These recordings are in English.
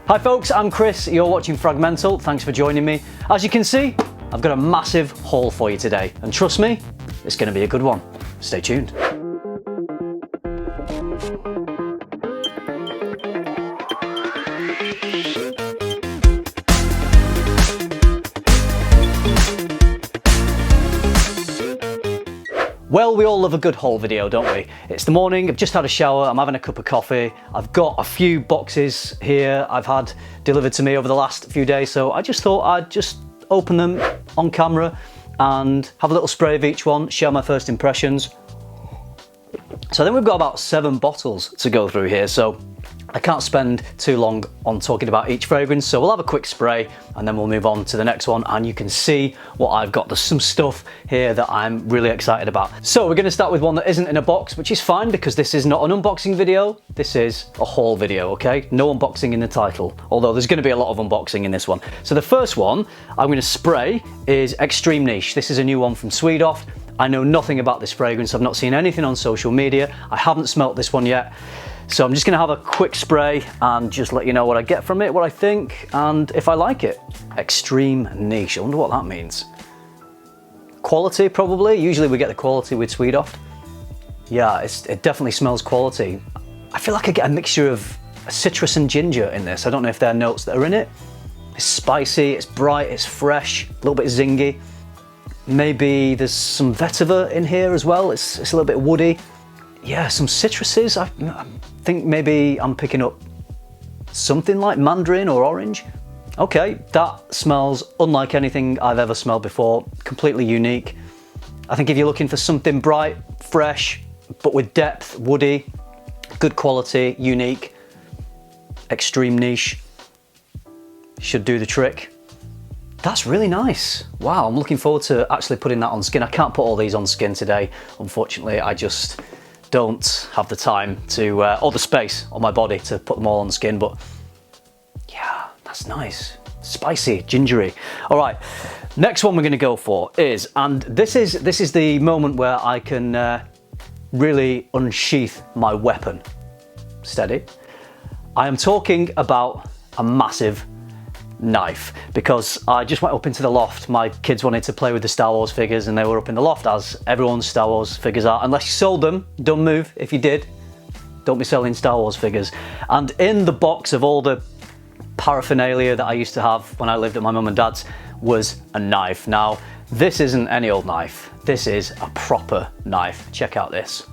Hi folks, I'm Chris, you're watching FRAG-MENTAL, thanks for joining me. As you can see, I've got a massive haul for you today, and trust me, it's going to be a good one. Stay tuned. Well, we all love a good haul video, don't we? It's the morning, I've just had a shower, I'm having a cup of coffee. I've got a few boxes here I've had delivered to me over the last few days, so I just thought I'd just open them on camera and have a little spray of each one, share my first impressions. So then we've got about 7 bottles to go through here, so I can't spend too long on talking about each fragrance, so we'll have a quick spray and then we'll move on to the next one, and you can see what I've got. There's some stuff here that I'm really excited about. So we're going to start with one that isn't in a box, which is fine because this is not an unboxing video, this is a haul video, okay? No unboxing in the title, although there's going to be a lot of unboxing in this one. So the first one I'm going to spray is Extreme Niche. This is a new one from Swedoft. I know nothing about this fragrance, I've not seen anything on social media, I haven't smelt this one yet. So I'm just going to have a quick spray and just let you know what I get from it, what I think, and if I like it. Extreme Niche, I wonder what that means. Quality, probably. Usually we get the quality with Swedoft. Yeah, it definitely smells quality. I feel like I get a mixture of citrus and ginger in this. I don't know if there are notes that are in it. It's spicy, it's bright, it's fresh, a little bit zingy. Maybe there's some vetiver in here as well. It's a little bit woody. Yeah, some citruses. I think maybe I'm picking up something like mandarin or orange. Okay, that smells unlike anything I've ever smelled before. Completely unique. I think if you're looking for something bright, fresh, but with depth, woody, good quality, unique, Extreme Niche should do the trick. That's really nice. Wow, I'm looking forward to actually putting that on skin. I can't put all these on skin today, unfortunately. I just don't have the time to, or the space on my body to put them all on skin, but yeah, that's nice. Spicy, gingery. All right, next one we're gonna go for is, and this is the moment where I can really unsheath my weapon. Steady. I am talking about a massive knife, because I just went up into the loft. My kids wanted to play with the Star Wars figures and they were up in the loft, as everyone's Star Wars figures are, unless you sold them. Don't move if you did. Don't be selling Star Wars figures. And in the box of all the paraphernalia that I used to have when I lived at my mum and dad's was a knife. Now, this isn't any old knife. This is a proper knife. Check out this.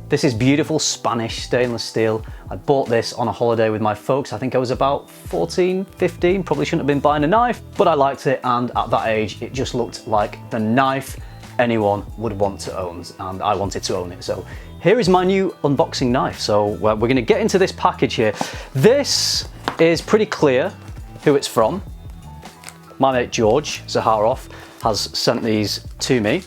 This is beautiful Spanish stainless steel. I bought this on a holiday with my folks. I think I was about 14, 15, probably shouldn't have been buying a knife, but I liked it, and at that age, it just looked like the knife anyone would want to own, and I wanted to own it. So here is my new unboxing knife. So we're gonna get into this package here. This is pretty clear who it's from. My mate George Zaharoff has sent these to me.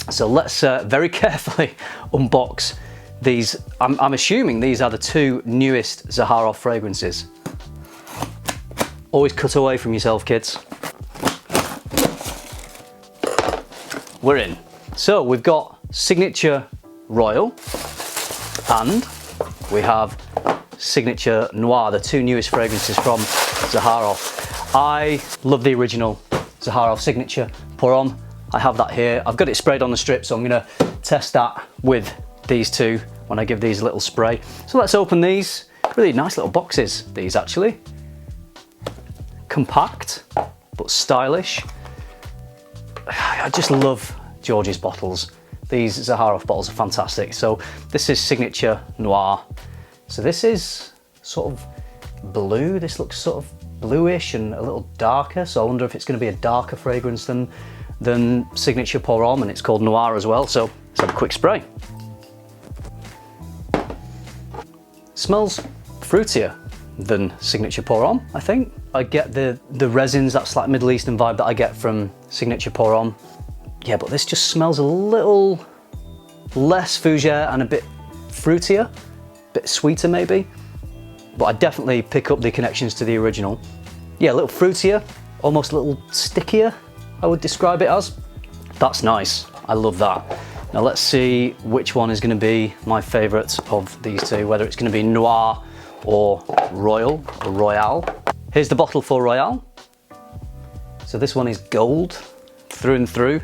So let's very carefully unbox these. I'm assuming these are the 2 newest Zaharoff fragrances. Always cut away from yourself, kids. We're in. So we've got Signature Royal and we have Signature Noir, the 2 newest fragrances from Zaharoff. I love the original Zaharoff Signature Pour Homme. I have that here. I've got it sprayed on the strip, so I'm gonna test that with these 2 when I give these a little spray. So let's open these. Really nice little boxes, these actually. Compact, but stylish. I just love George's bottles. These Zaharoff bottles are fantastic. So this is Signature Noir. So this is sort of blue. This looks sort of bluish and a little darker. So I wonder if it's gonna be a darker fragrance than Signature Pour Homme, and it's called Noir as well, so let's have a quick spray. Smells fruitier than Signature Pour Homme, I think. I get the resins, that slight Middle Eastern vibe that I get from Signature Pour Homme. Yeah, but this just smells a little less fougere and a bit fruitier, a bit sweeter maybe. But I definitely pick up the connections to the original. Yeah, a little fruitier, almost a little stickier, I would describe it as. That's nice, I love that. Now let's see which one is going to be my favourite of these 2, whether it's going to be Noir or Royal or Royale. Here's the bottle for Royale. So this one is gold through and through.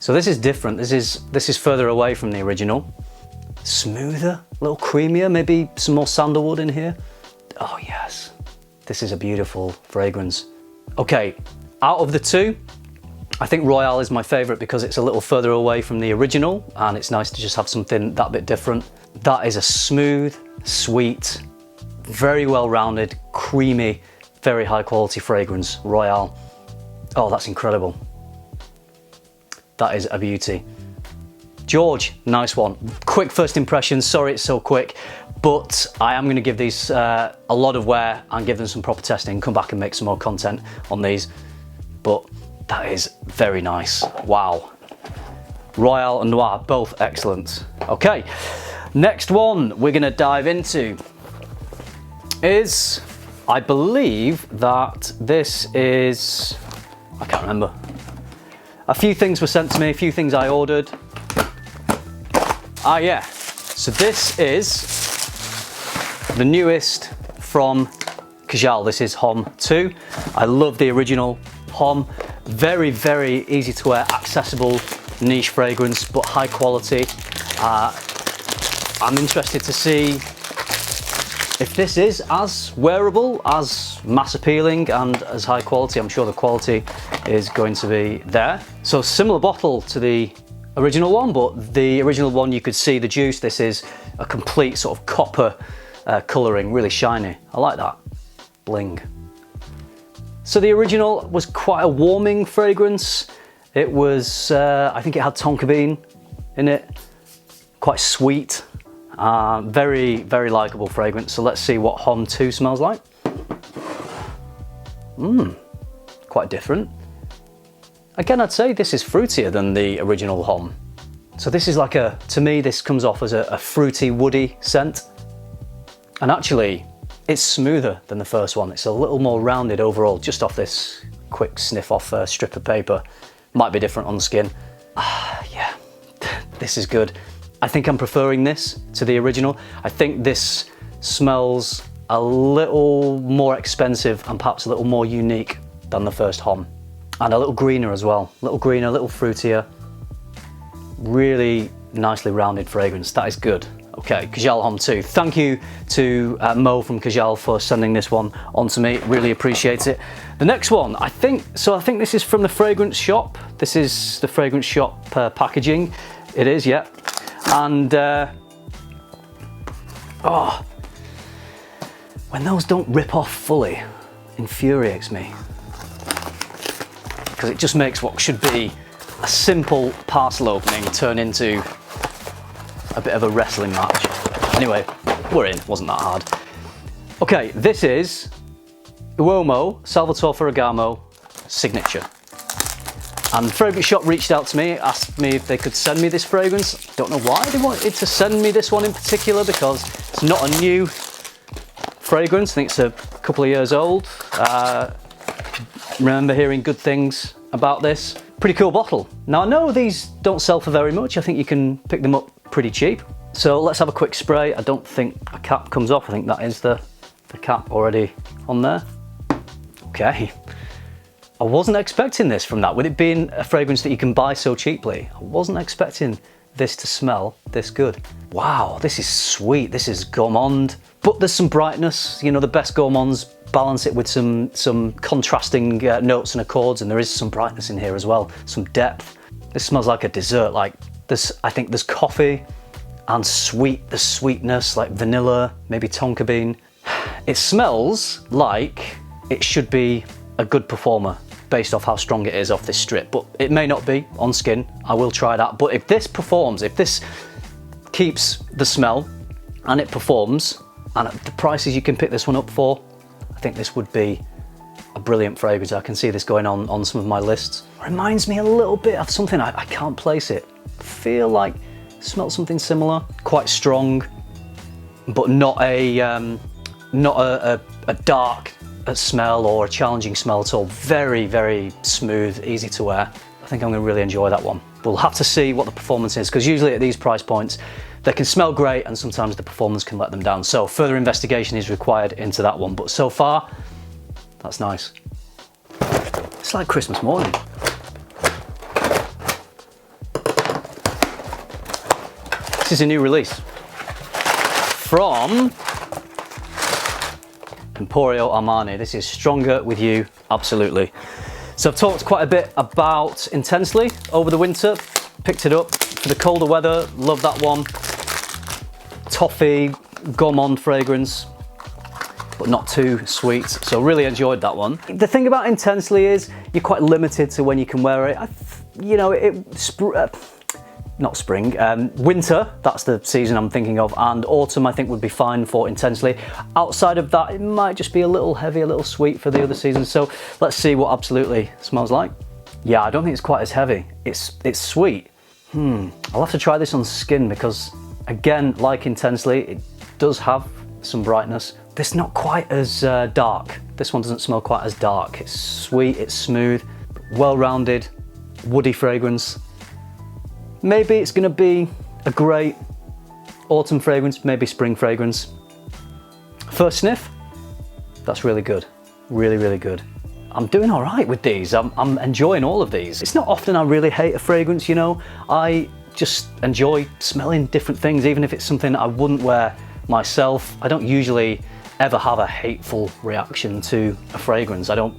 So this is different. This is further away from the original. Smoother, a little creamier, maybe some more sandalwood in here. Oh yes, this is a beautiful fragrance. Okay, out of the two, I think Royale is my favorite because it's a little further away from the original and it's nice to just have something that bit different. That is a smooth, sweet, very well-rounded, creamy, very high quality fragrance, Royale. Oh, that's incredible. That is a beauty. George, nice one. Quick first impressions, sorry it's so quick, but I am gonna give these a lot of wear and give them some proper testing, come back and make some more content on these. But that is very nice, wow. Royale and Noir, both excellent. Okay, next one we're gonna dive into is, I believe that this is, I can't remember. A few things were sent to me, a few things I ordered. Ah yeah, so this is the newest from Kajal. This is Homme 2. I love the original Homme. Very, very easy to wear, accessible, niche fragrance, but high quality. I'm interested to see if this is as wearable, as mass appealing and as high quality. I'm sure the quality is going to be there. So similar bottle to the original one, but the original one you could see the juice. This is a complete sort of copper colouring, really shiny. I like that, bling. So the original was quite a warming fragrance. It was, I think it had tonka bean in it, quite sweet, very, very likeable fragrance. So let's see what Homme 2 smells like. Quite different. Again, I'd say this is fruitier than the original Homme. So this is like to me, this comes off as a fruity, woody scent. And actually, it's smoother than the first one. It's a little more rounded overall, just off this quick sniff off a strip of paper. Might be different on the skin. Yeah, this is good. I think I'm preferring this to the original. I think this smells a little more expensive and perhaps a little more unique than the first Homme. And a little greener as well. A little greener, a little fruitier. Really nicely rounded fragrance. That is good. Okay, Kajal Homme 2. Thank you to Mo from Kajal for sending this one on to me. Really appreciate it. The next one, I think this is from the fragrance shop. This is the fragrance shop packaging. It is, yeah. And oh, when those don't rip off fully, infuriates me. Because it just makes what should be a simple parcel opening turn into a bit of a wrestling match. Anyway, we're in, wasn't that hard. Okay, this is Uomo Salvatore Ferregamo Signature. And the fragrance shop reached out to me, asked me if they could send me this fragrance. Don't know why they wanted to send me this one in particular, because it's not a new fragrance. I think it's a couple of years old. Remember hearing good things about this. Pretty cool bottle. Now I know these don't sell for very much. I think you can pick them up pretty cheap. So let's have a quick spray. I don't think a cap comes off. I think that is the cap already on there. Okay. I wasn't expecting this from that. With it being a fragrance that you can buy so cheaply, I wasn't expecting this to smell this good. Wow, this is sweet. This is gourmand, but there's some brightness. You know, the best gourmands balance it with some contrasting notes and accords, and there is some brightness in here as well, some depth. This smells like a dessert. Like this, I think there's coffee and the sweetness, like vanilla, maybe tonka bean. It smells like it should be a good performer based off how strong it is off this strip, but it may not be on skin. I will try that. But if this performs, if this keeps the smell and it performs, and at the prices you can pick this one up for, I think this would be a brilliant fragrance. I can see this going on some of my lists. Reminds me a little bit of something, I can't place it. Feel like smell something similar, quite strong, but not a dark smell or a challenging smell at all. Very, very smooth, easy to wear. I think I'm gonna really enjoy that one. We'll have to see what the performance is, because usually at these price points, they can smell great and sometimes the performance can let them down. So further investigation is required into that one. But so far, that's nice. It's like Christmas morning. This is a new release from Emporio Armani. This is Stronger With You, absolutely. So I've talked quite a bit about Intensely over the winter. Picked it up for the colder weather, love that one. Toffee, gourmand fragrance, but not too sweet. So really enjoyed that one. The thing about Intensely is you're quite limited to when you can wear it. Not spring, winter, that's the season I'm thinking of, and autumn I think would be fine for Intensely. Outside of that, it might just be a little heavy, a little sweet for the other seasons. So let's see what Absolutely smells like. Yeah, I don't think it's quite as heavy. It's sweet. I'll have to try this on skin because, again, like Intensely, it does have some brightness. This is not quite as dark. This one doesn't smell quite as dark. It's sweet, it's smooth, well-rounded, woody fragrance. Maybe it's going to be a great autumn fragrance, maybe spring fragrance. First sniff, that's really good. Really, really good. I'm doing all right with these. I'm enjoying all of these. It's not often I really hate a fragrance, you know. I just enjoy smelling different things, even if it's something I wouldn't wear myself. I don't usually ever have a hateful reaction to a fragrance. I don't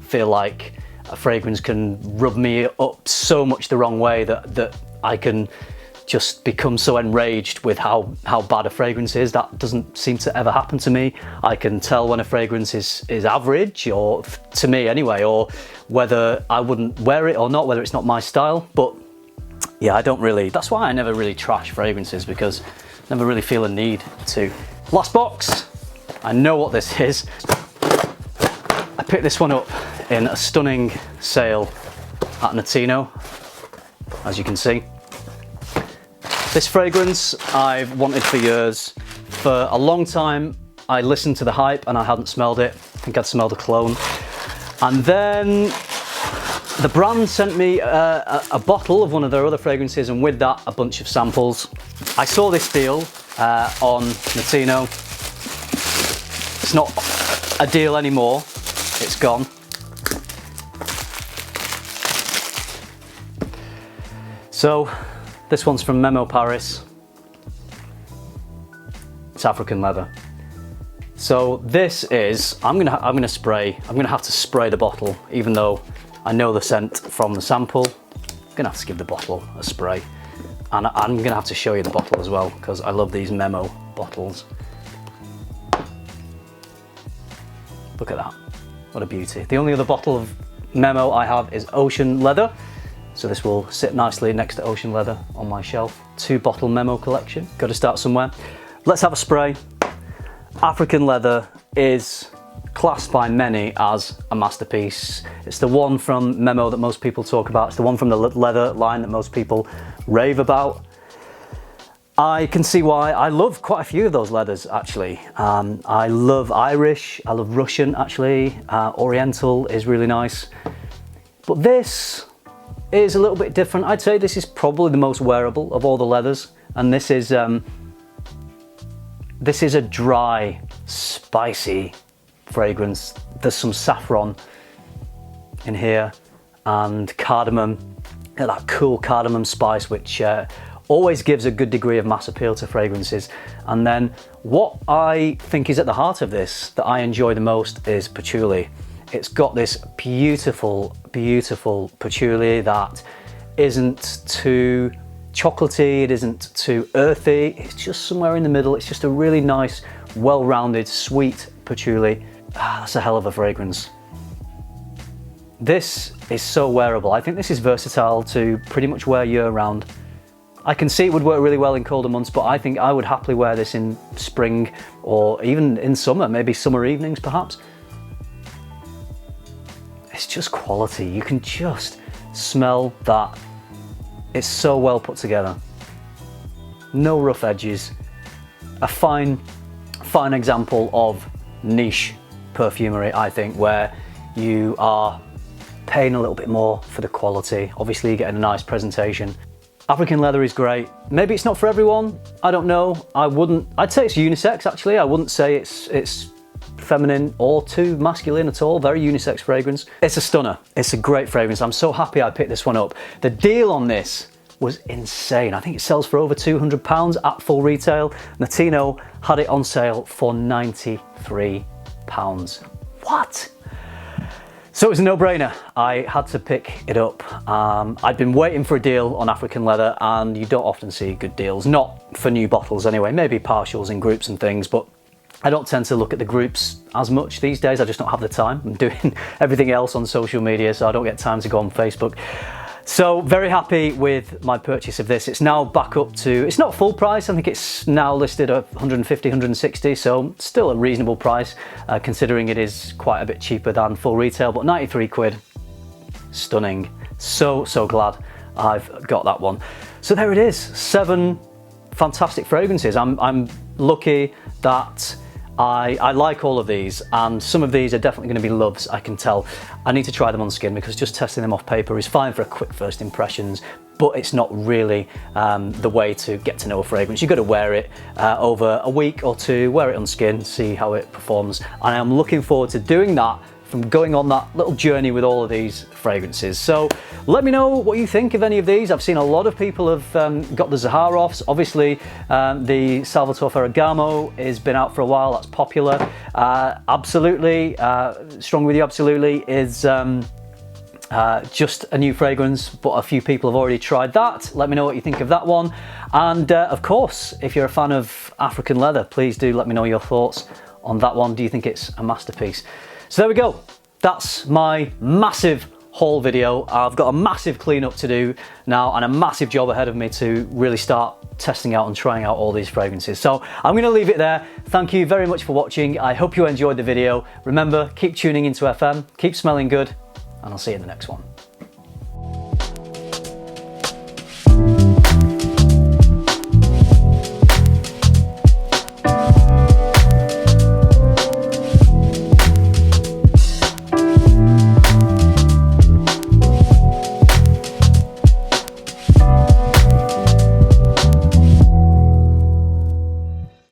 feel like a fragrance can rub me up so much the wrong way that I can just become so enraged with how bad a fragrance is. That doesn't seem to ever happen to me. I can tell when a fragrance is average, or to me anyway, or whether I wouldn't wear it or not, whether it's not my style. But yeah, I don't really, that's why I never really trash fragrances, because I never really feel a need to. Last box, I know what this is. I picked this one up in a stunning sale at Notino, as you can see. This fragrance I've wanted for years. For a long time I listened to the hype and I hadn't smelled it. I think I'd smelled a cologne. And then the brand sent me a bottle of one of their other fragrances, and with that a bunch of samples. I saw this deal on Notino. It's not a deal anymore, it's gone. So this one's from Memo Paris. It's African leather. So this is, I'm gonna have to spray the bottle, even though I know the scent from the sample. I'm gonna have to give the bottle a spray. And I'm gonna have to show you the bottle as well, because I love these Memo bottles. Look at that, what a beauty. The only other bottle of Memo I have is Ocean Leather. So this will sit nicely next to Ocean Leather on my shelf. 2-bottle Memo collection, got to start somewhere. Let's have a spray. African leather is classed by many as a masterpiece. It's the one from Memo that most people talk about. It's the one from the leather line that most people rave about. I can see why. I love quite a few of those leathers actually. I love Irish, I love Russian actually. Oriental is really nice. But this is a little bit different. I'd say this is probably the most wearable of all the leathers, and this is a dry, spicy fragrance. There's some saffron in here and cardamom, that cool cardamom spice, which always gives a good degree of mass appeal to fragrances. And then what I think is at the heart of this that I enjoy the most is patchouli. It's got this beautiful, beautiful patchouli that isn't too chocolatey, it isn't too earthy, it's just somewhere in the middle. It's just a really nice, well-rounded, sweet patchouli. That's a hell of a fragrance. This is so wearable. I think this is versatile to pretty much wear year-round. I can see it would work really well in colder months, but I think I would happily wear this in spring or even in summer, maybe summer evenings perhaps. It's just quality. You can just smell that. It's so well put together. No rough edges. A fine example of niche perfumery, I think, where you are paying a little bit more for the quality. Obviously, you're getting a nice presentation. African leather is great. Maybe it's not for everyone, I don't know. I'd say it's unisex actually. I wouldn't say it's feminine or too masculine at all. Very unisex fragrance. It's a stunner. It's a great fragrance. I'm so happy I picked this one up. The deal on this was insane. I think it sells for over £200 at full retail. Notino had it on sale for £93. What? So it was a no-brainer. I had to pick it up. I'd been waiting for a deal on African leather, and you don't often see good deals, not for new bottles anyway, maybe partials in groups and things, but I don't tend to look at the groups as much these days. I just don't have the time. I'm doing everything else on social media, so I don't get time to go on Facebook. So very happy with my purchase of this. It's now back up to, it's not full price. I think it's now listed at 150, 160. So still a reasonable price, considering it is quite a bit cheaper than full retail, but 93 quid, stunning. So glad I've got that one. So there it is, 7 fantastic fragrances. I'm lucky that I like all of these, and some of these are definitely going to be loves, I can tell. I need to try them on skin because just testing them off paper is fine for a quick first impressions, but it's not really the way to get to know a fragrance. You've got to wear it over a week or two, wear it on skin, see how it performs. And I'm looking forward to doing that, from going on that little journey with all of these fragrances. So let me know what you think of any of these. I've seen a lot of people have got the Zaharoffs. Obviously, the Salvatore Ferregamo has been out for a while. That's popular. Absolutely, Strong With You Absolutely is just a new fragrance, but a few people have already tried that. Let me know what you think of that one. And of course, if you're a fan of African leather, please do let me know your thoughts on that one. Do you think it's a masterpiece? So there we go. That's my massive haul video. I've got a massive cleanup to do now and a massive job ahead of me to really start testing out and trying out all these fragrances. So I'm going to leave it there. Thank you very much for watching. I hope you enjoyed the video. Remember, keep tuning into FM, keep smelling good, and I'll see you in the next one.